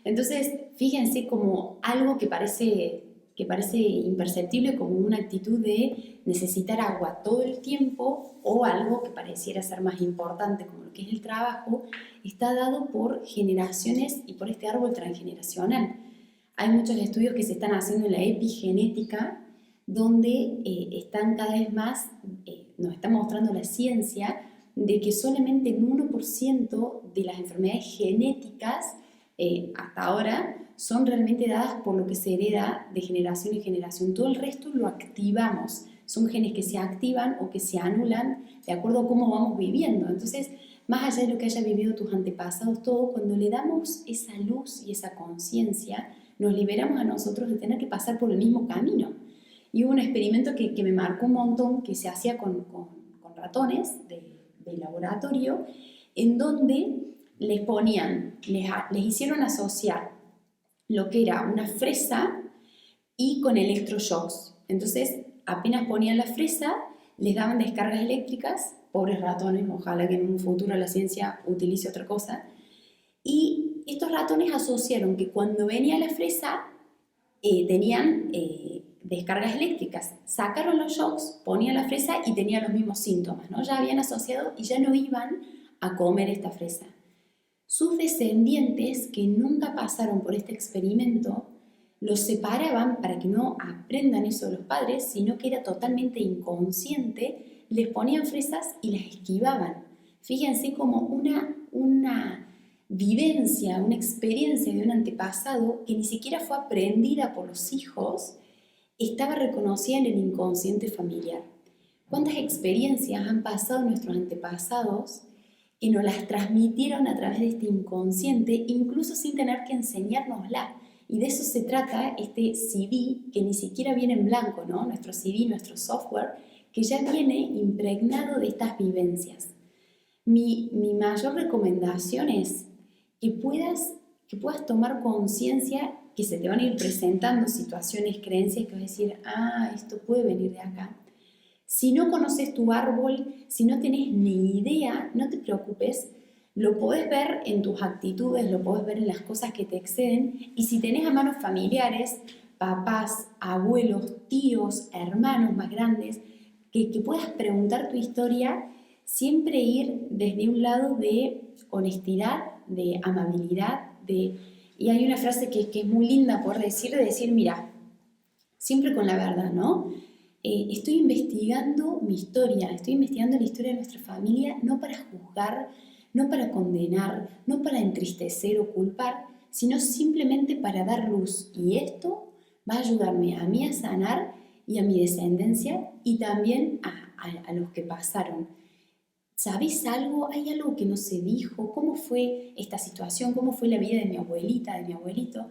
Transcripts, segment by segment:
Entonces, fíjense como algo que parece imperceptible, como una actitud de necesitar agua todo el tiempo, o algo que pareciera ser más importante, como lo que es el trabajo, está dado por generaciones y por este árbol transgeneracional. Hay muchos estudios que se están haciendo en la epigenética, donde están cada vez más, nos está mostrando la ciencia, de que solamente el 1% de las enfermedades genéticas hasta ahora son realmente dadas por lo que se hereda de generación en generación. Todo el resto lo activamos. Son genes que se activan o que se anulan de acuerdo a cómo vamos viviendo. Entonces, más allá de lo que haya vivido tus antepasados, todo, cuando le damos esa luz y esa conciencia, nos liberamos a nosotros de tener que pasar por el mismo camino. Y hubo un experimento que me marcó un montón, que se hacía con ratones de laboratorio, en donde les ponían, les hicieron asociar lo que era una fresa y con electroshocks. Entonces, apenas ponían la fresa, les daban descargas eléctricas, pobres ratones, ojalá que en un futuro la ciencia utilice otra cosa, y estos ratones asociaron que cuando venía la fresa tenían descargas eléctricas. Sacaron los shocks, ponían la fresa y tenían los mismos síntomas, ¿no? Ya habían asociado y ya no iban a comer esta fresa. Sus descendientes, que nunca pasaron por este experimento, los separaban para que no aprendan eso de los padres, sino que era totalmente inconsciente, les ponían fresas y las esquivaban. Fíjense como una vivencia, una experiencia de un antepasado que ni siquiera fue aprendida por los hijos, estaba reconocida en el inconsciente familiar. ¿Cuántas experiencias han pasado nuestros antepasados que nos las transmitieron a través de este inconsciente, incluso sin tener que enseñárnosla? Y de eso se trata este CD, que ni siquiera viene en blanco, ¿no? Nuestro CD, nuestro software, que ya viene impregnado de estas vivencias. Mi mayor recomendación es que puedas tomar conciencia que se te van a ir presentando situaciones, creencias que vas a decir, esto puede venir de acá. Si no conoces tu árbol, si no tenés ni idea, no te preocupes, lo podés ver en tus actitudes, lo podés ver en las cosas que te exceden, y si tenés a manos familiares, papás, abuelos, tíos, hermanos más grandes, que puedas preguntar tu historia, siempre ir desde un lado de honestidad, de amabilidad, y hay una frase que es muy linda por decir, de decir, mira, siempre con la verdad, ¿no? Estoy investigando mi historia, estoy investigando la historia de nuestra familia, no para juzgar, no para condenar, no para entristecer o culpar, sino simplemente para dar luz. Y esto va a ayudarme a mí a sanar y a mi descendencia, y también a los que pasaron. ¿Sabés algo? ¿Hay algo que no se dijo? ¿Cómo fue esta situación? ¿Cómo fue la vida de mi abuelita, de mi abuelito?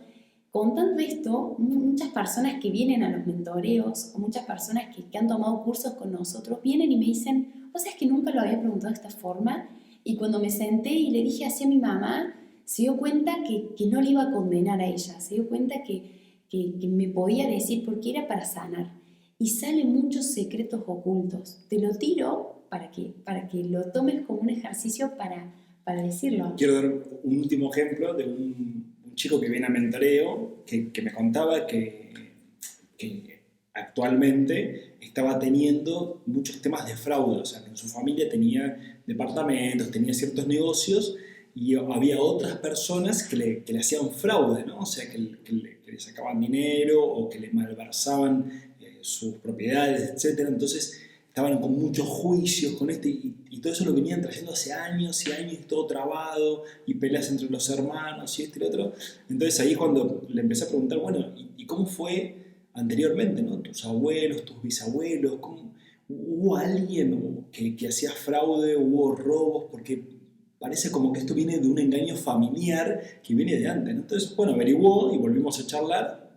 Contando esto, muchas personas que vienen a los mentoreos, o muchas personas que han tomado cursos con nosotros, vienen y me dicen, ¿vos sabés que nunca lo había preguntado de esta forma? Y cuando me senté y le dije así a mi mamá, se dio cuenta que no le iba a condenar a ella, se dio cuenta que me podía decir porque era para sanar. Y salen muchos secretos ocultos. Te lo tiro para que lo tomes como un ejercicio para decirlo. Quiero dar un último ejemplo de un chico que viene a mentoreo, que me contaba que actualmente estaba teniendo muchos temas de fraude, o sea, que en su familia tenía departamentos, tenía ciertos negocios, y había otras personas que le hacían fraude, ¿no? O sea, que le sacaban dinero o que le malversaban sus propiedades, etc. Entonces estaban con muchos juicios con y todo eso lo venían trayendo hace años y años, todo trabado, y peleas entre los hermanos y y lo otro. Entonces ahí es cuando le empecé a preguntar, bueno, ¿y cómo fue anteriormente, ¿no? Tus abuelos, tus bisabuelos, ¿hubo alguien que hacía fraude, hubo robos? Porque parece como que esto viene de un engaño familiar que viene de antes, ¿no? Entonces, bueno, averiguó y volvimos a charlar,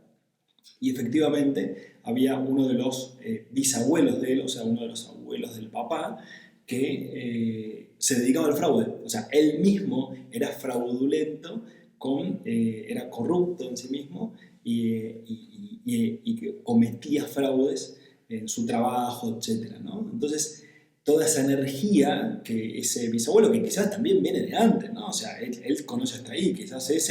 y efectivamente había uno de los bisabuelos de él, o sea, uno de los abuelos del papá, que se dedicaba al fraude. O sea, él mismo era fraudulento, era corrupto en sí mismo, y que cometía fraudes en su trabajo, etc., ¿no? Entonces, toda esa energía que ese bisabuelo, que quizás también viene de antes, ¿no? O sea, él conoce hasta ahí, quizás es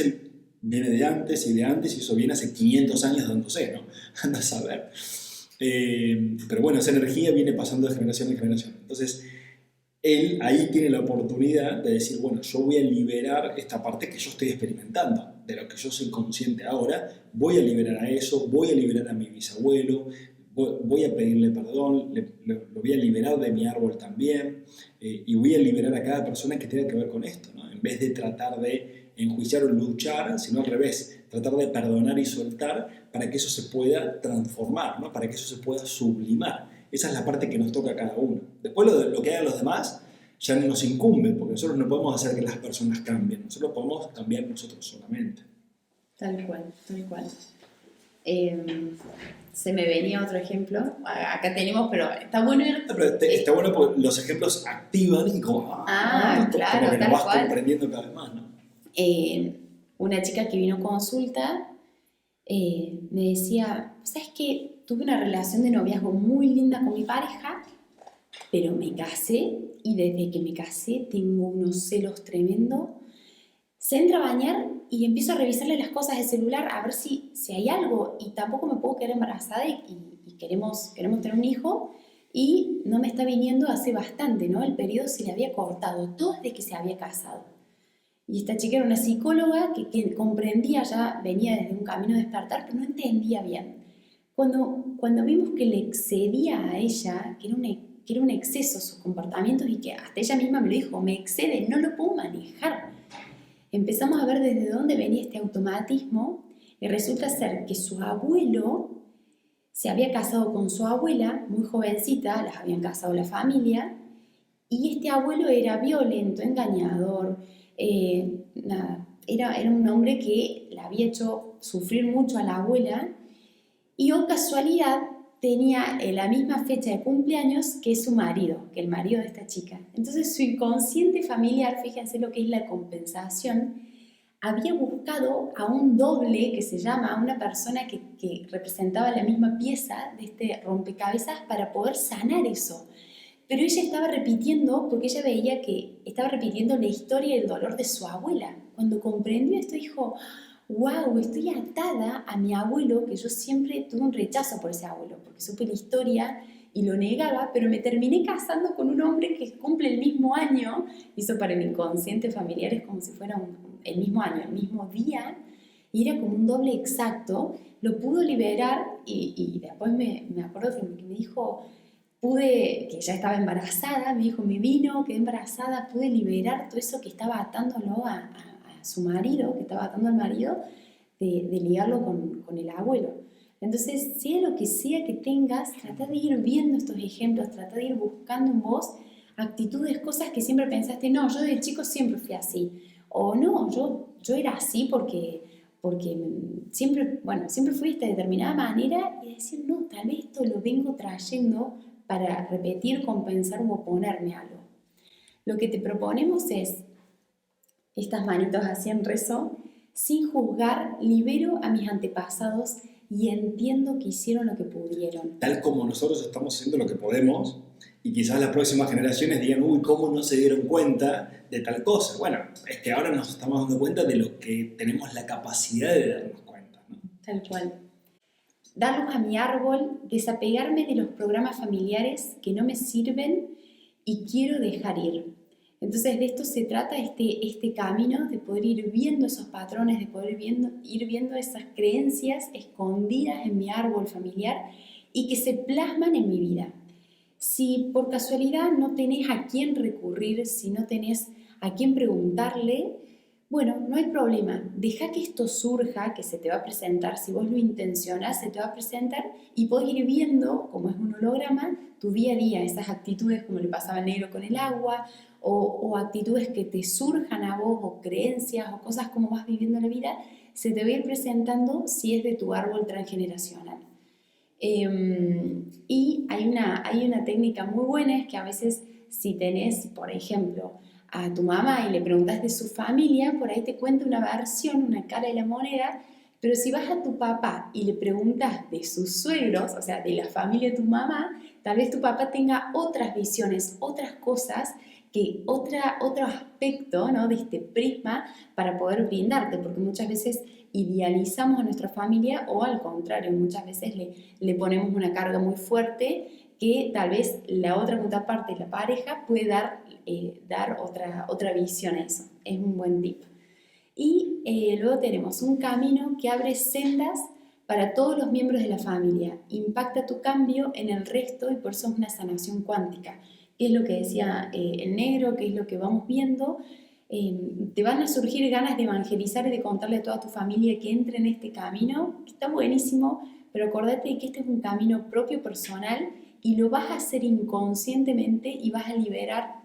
viene de antes y de antes, y eso viene hace 500 años dándose, ¿no? Anda a saber. Pero bueno, esa energía viene pasando de generación en generación. Entonces, él ahí tiene la oportunidad de decir, bueno, yo voy a liberar esta parte que yo estoy experimentando, de lo que yo soy consciente ahora, voy a liberar a eso, voy a liberar a mi bisabuelo, voy a pedirle perdón, lo voy a liberar de mi árbol también, y voy a liberar a cada persona que tenga que ver con esto, ¿no? En vez de tratar de enjuiciar o luchar, sino al revés, tratar de perdonar y soltar para que eso se pueda transformar, ¿no? Para que eso se pueda sublimar. Esa es la parte que nos toca a cada uno. Después lo que hagan los demás ya no nos incumbe, porque nosotros no podemos hacer que las personas cambien, nosotros podemos cambiar nosotros solamente. Tal cual, tal cual. Se me venía otro ejemplo. Acá tenemos, pero está bueno ir... Está bueno porque los ejemplos activan y como... claro, como que tal lo vas cual. comprendiendo cada vez más, ¿no? Una chica que vino a consulta me decía, ¿sabes qué? Tuve una relación de noviazgo muy linda con mi pareja, pero me casé y desde que me casé tengo unos celos tremendos. Se entra a bañar y empiezo a revisarle las cosas del celular a ver si hay algo, y tampoco me puedo quedar embarazada y queremos tener un hijo, y no me está viniendo hace bastante, ¿no? El periodo se le había cortado, todo desde que se había casado. Y esta chica era una psicóloga que comprendía, ya venía desde un camino de despertar, pero no entendía bien. Cuando vimos que le excedía a ella, que era un exceso sus comportamientos, y que hasta ella misma me lo dijo, me excede, no lo puedo manejar. Empezamos a ver desde dónde venía este automatismo, y resulta ser que su abuelo se había casado con su abuela, muy jovencita, las habían casado la familia, y este abuelo era violento, engañador, era un hombre que la había hecho sufrir mucho a la abuela, y casualidad tenía la misma fecha de cumpleaños que su marido, que el marido de esta chica. Entonces su inconsciente familiar, fíjense lo que es la compensación, había buscado a un doble, que se llama, a una persona que representaba la misma pieza de este rompecabezas para poder sanar eso. Pero ella estaba repitiendo, porque ella veía que estaba repitiendo la historia y el dolor de su abuela. Cuando comprendió esto, dijo, wow, estoy atada a mi abuelo, que yo siempre tuve un rechazo por ese abuelo, porque supe la historia y lo negaba, pero me terminé casando con un hombre que cumple el mismo año. Eso para el inconsciente familiar es como si fuera el mismo año, el mismo día, y era como un doble exacto. Lo pudo liberar, y después me acuerdo que me dijo, que ya estaba embarazada, me dijo, me vino, quedé embarazada, pude liberar todo eso que estaba atándolo a su marido, que estaba atando al marido, de ligarlo con el abuelo. Entonces, sea lo que sea que tengas, trata de ir viendo estos ejemplos, trata de ir buscando en vos actitudes, cosas que siempre pensaste, no, yo de chico siempre fui así, o no, yo era así porque siempre fui de esta determinada manera, y decir, no, tal vez esto lo vengo trayendo para repetir, compensar o oponerme a algo. Lo que te proponemos es, estas manitos así en rezo, sin juzgar, libero a mis antepasados y entiendo que hicieron lo que pudieron. Tal como nosotros estamos haciendo lo que podemos, y quizás las próximas generaciones digan, uy, ¿cómo no se dieron cuenta de tal cosa? Bueno, es que ahora nos estamos dando cuenta de lo que tenemos la capacidad de darnos cuenta, ¿no? Tal cual. Dar luz a mi árbol, desapegarme de los programas familiares que no me sirven y quiero dejar ir. Entonces de esto se trata este camino, de poder ir viendo esos patrones, de poder ir viendo esas creencias escondidas en mi árbol familiar y que se plasman en mi vida. Si por casualidad no tenés a quién recurrir, si no tenés a quién preguntarle, bueno, no hay problema, deja que esto surja, que se te va a presentar, si vos lo intencionás, se te va a presentar, y podés ir viendo, como es un holograma, tu día a día, esas actitudes como le pasaba al negro con el agua, o actitudes que te surjan a vos, o creencias, o cosas como vas viviendo la vida, se te va a ir presentando si es de tu árbol transgeneracional. Y hay una técnica muy buena, es que a veces si tenés, por ejemplo, a tu mamá y le preguntas de su familia, por ahí te cuenta una versión, una cara de la moneda, pero si vas a tu papá y le preguntas de sus suegros, o sea, de la familia de tu mamá, tal vez tu papá tenga otras visiones, otras cosas que otro aspecto, ¿no?, de este prisma para poder brindarte, porque muchas veces idealizamos a nuestra familia o al contrario, muchas veces le ponemos una carga muy fuerte que tal vez la otra contraparte, la pareja, puede dar otra visión a eso. Es un buen tip. Y luego tenemos un camino que abre sendas para todos los miembros de la familia, impacta tu cambio en el resto y por eso es una sanación cuántica. ¿Qué es lo que decía el negro? ¿Qué es lo que vamos viendo? Te van a surgir ganas de evangelizar y de contarle a toda tu familia que entre en este camino, que está buenísimo, pero acordate de que este es un camino propio, personal, y lo vas a hacer inconscientemente y vas a liberar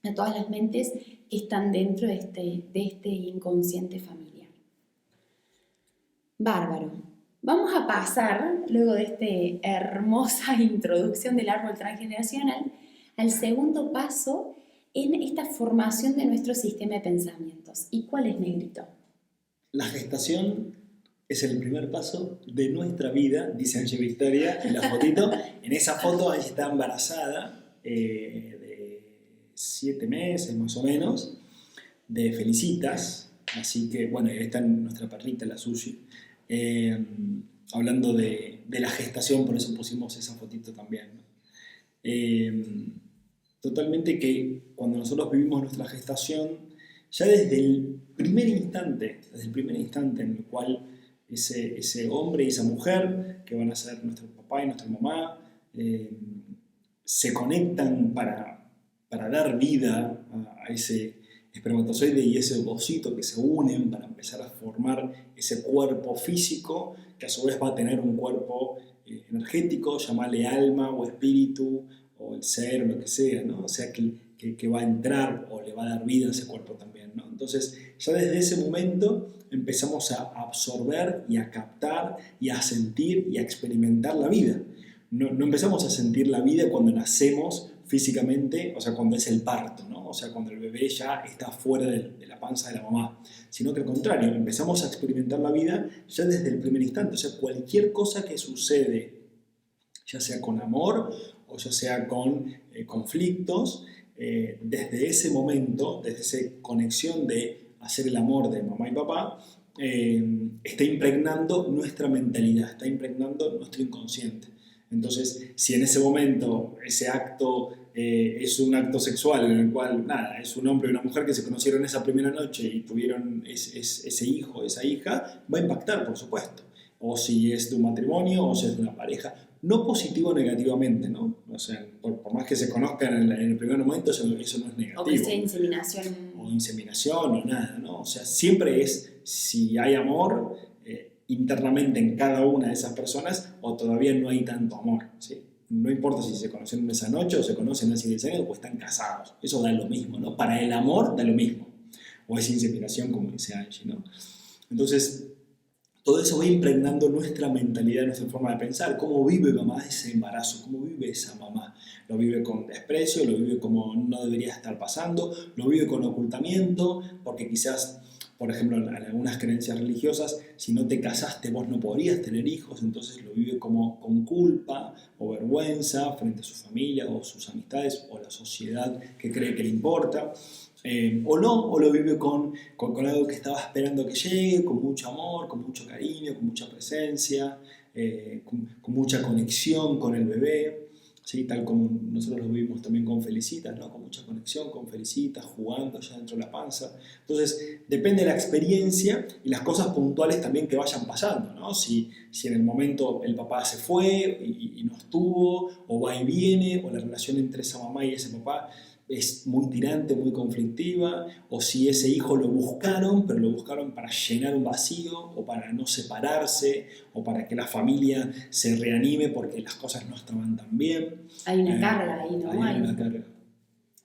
a todas las mentes que están dentro de este inconsciente familiar. Bárbaro. Vamos a pasar, luego de esta hermosa introducción del árbol transgeneracional, al segundo paso en esta formación de nuestro sistema de pensamientos. ¿Y cuál es, negrito? La gestación es el primer paso de nuestra vida, dice Angie Victoria en la fotito. En esa foto Angie está embarazada de 7 meses más o menos, de Felicitas, así que bueno, ahí está nuestra perrita, la Sushi, hablando de la gestación, por eso pusimos esa fotito también, ¿no? Totalmente que cuando nosotros vivimos nuestra gestación, ya desde el primer instante en el cual ese hombre y esa mujer, que van a ser nuestro papá y nuestra mamá, se conectan para dar vida a ese espermatozoide y ese ovocito, que se unen para empezar a formar ese cuerpo físico, que a su vez va a tener un cuerpo energético, llamarle alma o espíritu, o el ser, o lo que sea, ¿no? O sea, que va a entrar o le va a dar vida a ese cuerpo también, ¿no? Entonces, ya desde ese momento empezamos a absorber y a captar y a sentir y a experimentar la vida. No empezamos a sentir la vida cuando nacemos físicamente, o sea, cuando es el parto, ¿no? O sea, cuando el bebé ya está fuera de la panza de la mamá, sino que al contrario, empezamos a experimentar la vida ya desde el primer instante. O sea, cualquier cosa que sucede, ya sea con amor o ya sea con conflictos, desde ese momento, desde esa conexión de hacer el amor de mamá y papá, está impregnando nuestra mentalidad, está impregnando nuestro inconsciente. Entonces, si en ese momento ese acto es un acto sexual en el cual, nada, es un hombre y una mujer que se conocieron esa primera noche y tuvieron ese hijo, esa hija, va a impactar, por supuesto. O si es de un matrimonio, o si es de una pareja. No positivo o negativamente, ¿no? O sea, por más que se conozcan en el primer momento, eso no es negativo. O que sea inseminación. O inseminación, o nada, ¿no? O sea, siempre es, si hay amor internamente en cada una de esas personas, o todavía no hay tanto amor, ¿sí? No importa si se conocen esa noche, o se conocen hace 10 años, o están casados. Eso da lo mismo, ¿no? Para el amor da lo mismo. O es inseminación, como dice Angie, ¿no? Entonces, todo eso va impregnando nuestra mentalidad, nuestra forma de pensar. ¿Cómo vive mamá ese embarazo? ¿Cómo vive esa mamá? ¿Lo vive con desprecio? ¿Lo vive como no debería estar pasando? ¿Lo vive con ocultamiento? Porque quizás, por ejemplo, en algunas creencias religiosas, si no te casaste vos no podrías tener hijos, entonces lo vive como con culpa o vergüenza frente a su familia o sus amistades o la sociedad que cree que le importa. O no, o lo vive con algo que estaba esperando que llegue, con mucho amor, con mucho cariño, con mucha presencia, con mucha conexión con el bebé, ¿sí? Tal como nosotros lo vivimos también con Felicitas, ¿no? Con mucha conexión con Felicitas, jugando ya dentro de la panza. Entonces, depende de la experiencia y las cosas puntuales también que vayan pasando, ¿no? Si en el momento el papá se fue y no estuvo, o va y viene, o la relación entre esa mamá y ese papá es muy tirante, muy conflictiva, o si ese hijo lo buscaron, pero lo buscaron para llenar un vacío, o para no separarse, o para que la familia se reanime porque las cosas no estaban tan bien. Hay una carga ahí, ¿no? Hay una carga.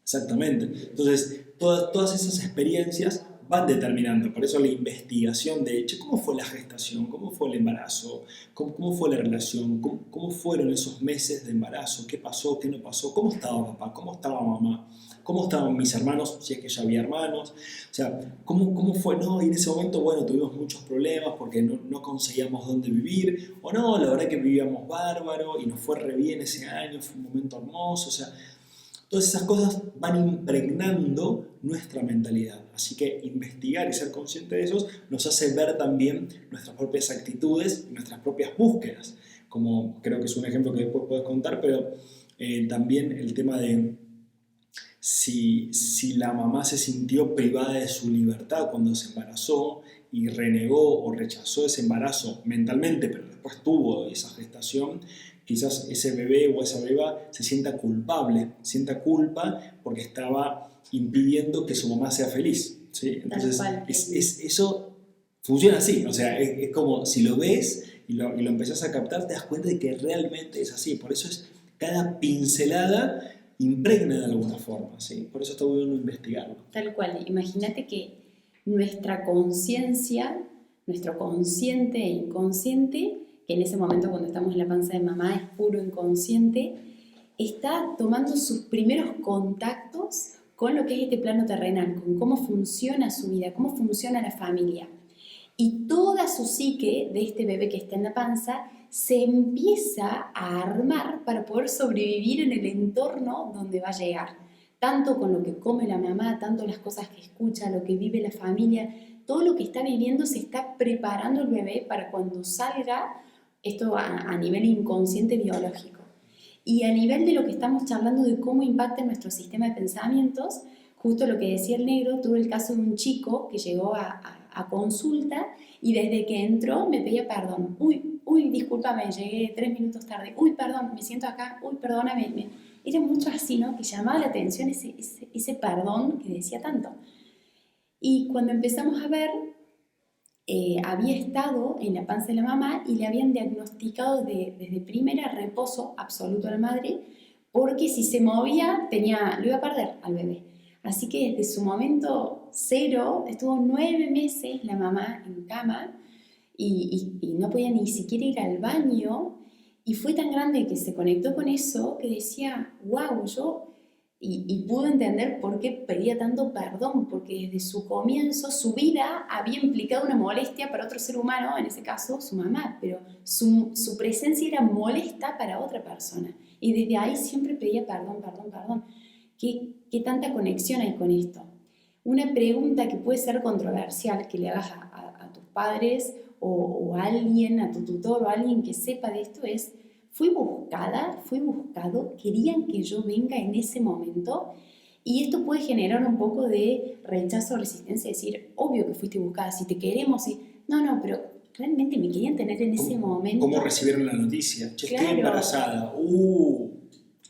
Exactamente. Entonces, todas esas experiencias van determinando, por eso la investigación de, ¿cómo fue la gestación? ¿Cómo fue el embarazo? ¿Cómo fue la relación? ¿Cómo fueron esos meses de embarazo? ¿Qué pasó? ¿Qué no pasó? ¿Cómo estaba papá? ¿Cómo estaba mamá? ¿Cómo estaban mis hermanos? Si es que ya había hermanos. O sea, ¿cómo fue? No, y en ese momento, bueno, tuvimos muchos problemas porque no conseguíamos dónde vivir. O no, la verdad que vivíamos bárbaro y nos fue re bien ese año, fue un momento hermoso. O sea, Todas esas cosas van impregnando nuestra mentalidad. Así que investigar y ser consciente de eso nos hace ver también nuestras propias actitudes y nuestras propias búsquedas. Como creo que es un ejemplo que después puedes contar, pero también el tema de si la mamá se sintió privada de su libertad cuando se embarazó y renegó o rechazó ese embarazo mentalmente, pero después tuvo esa gestación, quizás ese bebé o esa beba se sienta culpable, sienta culpa porque estaba impidiendo que su mamá sea feliz, ¿sí? Entonces, eso funciona así, o sea, es como si lo ves y lo empezás a captar, te das cuenta de que realmente es así. Por eso es cada pincelada impregna de alguna forma, ¿sí? Por eso está bueno investigarlo. Tal cual, imagínate que nuestra conciencia, nuestro consciente e inconsciente, que en ese momento cuando estamos en la panza de mamá es puro inconsciente, está tomando sus primeros contactos con lo que es este plano terrenal, con cómo funciona su vida, cómo funciona la familia. Y toda su psique de este bebé que está en la panza se empieza a armar para poder sobrevivir en el entorno donde va a llegar. Tanto con lo que come la mamá, tanto las cosas que escucha, lo que vive la familia, todo lo que está viviendo se está preparando el bebé para cuando salga, esto a nivel inconsciente biológico. Y a nivel de lo que estamos charlando de cómo impacta nuestro sistema de pensamientos, justo lo que decía el negro, tuve el caso de un chico que llegó a consulta y desde que entró me pedía perdón. Uy, discúlpame, llegué 3 minutos tarde. Uy, perdón, me siento acá. Uy, perdóname. Era mucho así, ¿no? Que llamaba la atención ese perdón que decía tanto. Y cuando empezamos a ver, había estado en la panza de la mamá y le habían diagnosticado desde primera reposo absoluto a la madre, porque si se movía lo iba a perder al bebé. Así que desde su momento cero estuvo 9 meses la mamá en cama y no podía ni siquiera ir al baño, y fue tan grande que se conectó con eso que decía, wow, y pudo entender por qué pedía tanto perdón, porque desde su comienzo su vida había implicado una molestia para otro ser humano, en ese caso su mamá, pero su presencia era molesta para otra persona, y desde ahí siempre pedía perdón. ¿Qué tanta conexión hay con esto? Una pregunta que puede ser controversial que le hagas a tus padres o a alguien, a tu tutor o a alguien que sepa de esto es: ¿fui buscada? ¿Fui buscado? ¿Querían que yo venga en ese momento? Y esto puede generar un poco de rechazo o resistencia, decir, obvio que fuiste buscada, si te queremos, no, pero realmente me querían tener en ese momento. ¿Cómo recibieron la noticia? Che, claro. Estoy embarazada. Claro.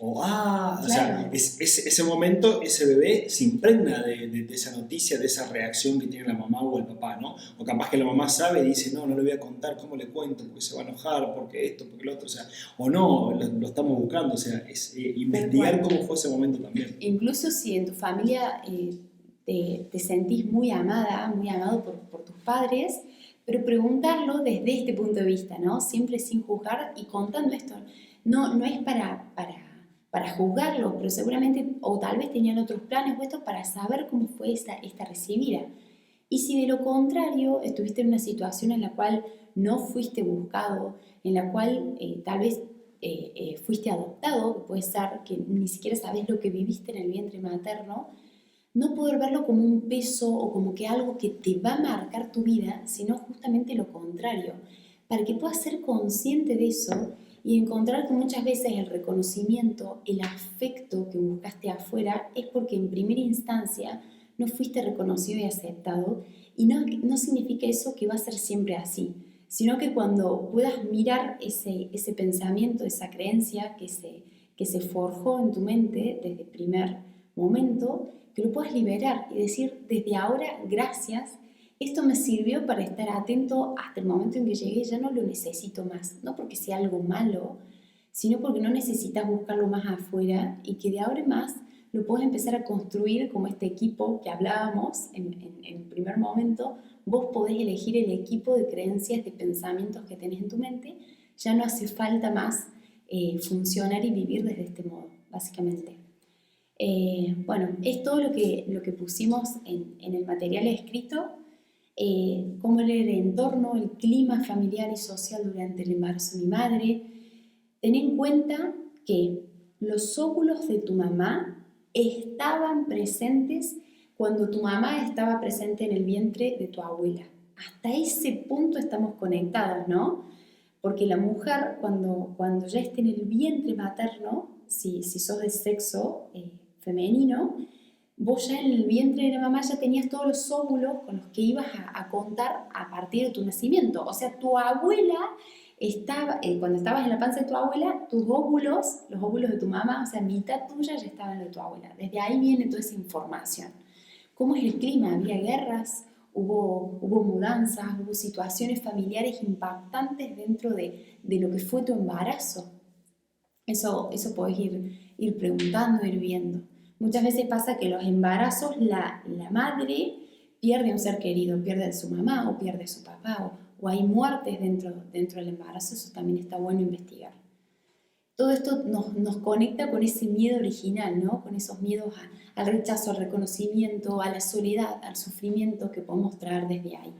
O sea, ese momento, ese bebé se impregna de esa noticia, de esa reacción que tiene la mamá o el papá, ¿no? O capaz que la mamá sabe y dice, no le voy a contar, ¿cómo le cuento? Porque se va a enojar, porque esto, porque lo otro, o sea, o no, lo estamos buscando, o sea, es investigar cómo fue ese momento también. Incluso si en tu familia te sentís muy amada, muy amado por tus padres, pero preguntarlo desde este punto de vista, ¿no? Siempre sin juzgar y contando esto. No es para juzgarlo, pero seguramente, o tal vez tenían otros planes puestos para saber cómo fue esta recibida. Y si de lo contrario estuviste en una situación en la cual no fuiste buscado, en la cual tal vez fuiste adoptado, que puede ser que ni siquiera sabes lo que viviste en el vientre materno, no poder verlo como un peso o como que algo que te va a marcar tu vida, sino justamente lo contrario, para que puedas ser consciente de eso y encontrar que muchas veces el reconocimiento, el afecto que buscaste afuera es porque en primera instancia no fuiste reconocido y aceptado, y no significa eso que va a ser siempre así, sino que cuando puedas mirar ese pensamiento, esa creencia que se forjó en tu mente desde el primer momento, que lo puedas liberar y decir, desde ahora, gracias, esto me sirvió para estar atento hasta el momento en que llegué, ya no lo necesito más, no porque sea algo malo, sino porque no necesitas buscarlo más afuera, y que de ahora en más lo puedes empezar a construir como este equipo que hablábamos en el primer momento. Vos podés elegir el equipo de creencias, de pensamientos que tenés en tu mente. Ya no hace falta más funcionar y vivir desde este modo, básicamente. Bueno, es todo lo que pusimos en el material escrito. Cómo era el entorno, el clima familiar y social durante el embarazo de mi madre. Ten en cuenta que los óvulos de tu mamá estaban presentes cuando tu mamá estaba presente en el vientre de tu abuela. Hasta ese punto estamos conectados, ¿no? Porque la mujer, cuando ya esté en el vientre materno, si sos de sexo femenino, vos ya en el vientre de la mamá ya tenías todos los óvulos con los que ibas a contar a partir de tu nacimiento. O sea, tu abuela estaba, cuando estabas en la panza de tu abuela, tus óvulos, los óvulos de tu mamá, o sea, mitad tuya ya estaban en lo de tu abuela. Desde ahí viene toda esa información. ¿Cómo es el clima? ¿Había guerras? Hubo mudanzas, hubo situaciones familiares impactantes dentro de lo que fue tu embarazo. Eso podés ir preguntando, ir viendo. Muchas veces pasa que los embarazos, la madre pierde a un ser querido, pierde a su mamá o pierde a su papá, o hay muertes dentro del embarazo. Eso también está bueno investigar. Todo esto nos conecta con ese miedo original, ¿no? Con esos miedos al rechazo, al reconocimiento, a la soledad, al sufrimiento que podemos traer desde ahí.